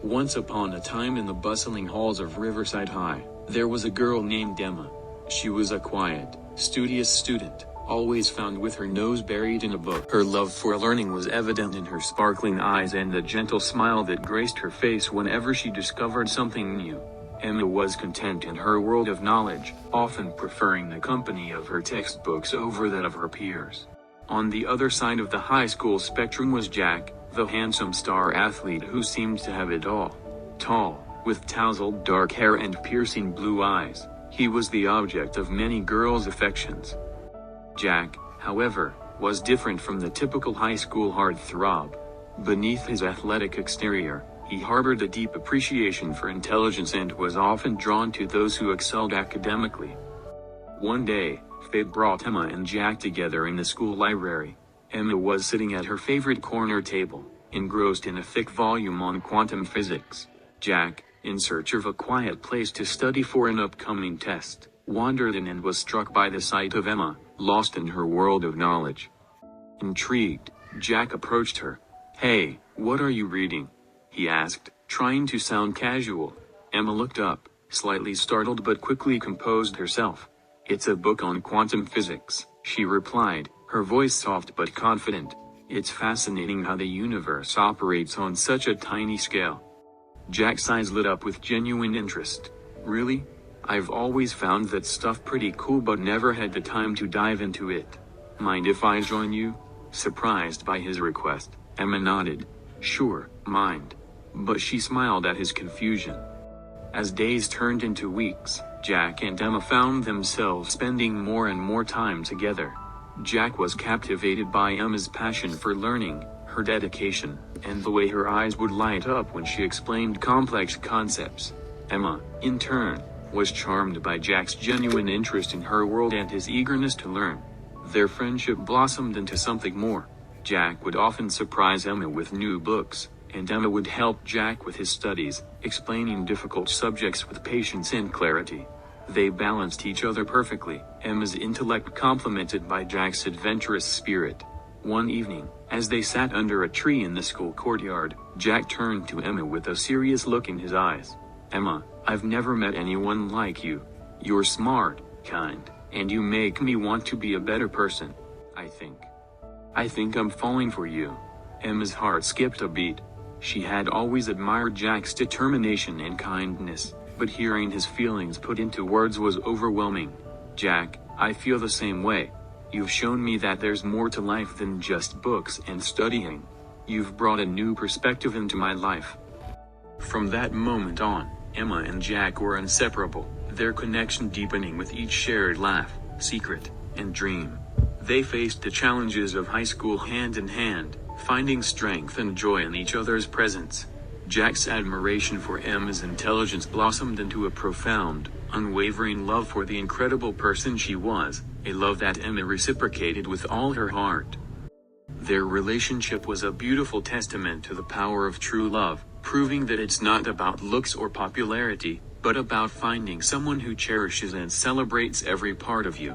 Once upon a time in the bustling halls of Riverside High, there was a girl named Emma. She was a quiet, studious student, always found with her nose buried in a book. Her love for learning was evident in her sparkling eyes and the gentle smile that graced her face whenever she discovered something new. Emma was content in her world of knowledge, often preferring the company of her textbooks over that of her peers. On the other side of the high school spectrum was Jack, the handsome star athlete who seemed to have it all. Tall, with tousled dark hair and piercing blue eyes, he was the object of many girls' affections. Jack, however, was different from the typical high school heartthrob. Beneath his athletic exterior, he harbored a deep appreciation for intelligence and was often drawn to those who excelled academically. One day, fate brought Emma and Jack together in the school library. Emma was sitting at her favorite corner table, engrossed in a thick volume on quantum physics. Jack, in search of a quiet place to study for an upcoming test, wandered in and was struck by the sight of Emma, lost in her world of knowledge. Intrigued, Jack approached her. "Hey, what are you reading?" he asked, trying to sound casual. Emma looked up, slightly startled but quickly composed herself. "It's a book on quantum physics," she replied, her voice soft but confident. "It's fascinating how the universe operates on such a tiny scale." Jack's eyes lit up with genuine interest. "Really? I've always found that stuff pretty cool but never had the time to dive into it. Mind if I join you?" Surprised by his request, Emma nodded. "Sure, mind." But she smiled at his confusion. As days turned into weeks, Jack and Emma found themselves spending more and more time together. Jack was captivated by Emma's passion for learning, her dedication, and the way her eyes would light up when she explained complex concepts. Emma, in turn, was charmed by Jack's genuine interest in her world and his eagerness to learn. Their friendship blossomed into something more. Jack would often surprise Emma with new books, and Emma would help Jack with his studies, explaining difficult subjects with patience and clarity. They balanced each other perfectly, Emma's intellect complemented by Jack's adventurous spirit. One evening, as they sat under a tree in the school courtyard, Jack turned to Emma with a serious look in his eyes. "Emma, I've never met anyone like you. You're smart, kind, and you make me want to be a better person. I think I'm falling for you." Emma's heart skipped a beat. She had always admired Jack's determination and kindness, but hearing his feelings put into words was overwhelming. "Jack, I feel the same way. You've shown me that there's more to life than just books and studying. You've brought a new perspective into my life." From that moment on, Emma and Jack were inseparable, their connection deepening with each shared laugh, secret, and dream. They faced the challenges of high school hand in hand, finding strength and joy in each other's presence. Jack's admiration for Emma's intelligence blossomed into a profound, unwavering love for the incredible person she was, a love that Emma reciprocated with all her heart. Their relationship was a beautiful testament to the power of true love, proving that it's not about looks or popularity, but about finding someone who cherishes and celebrates every part of you.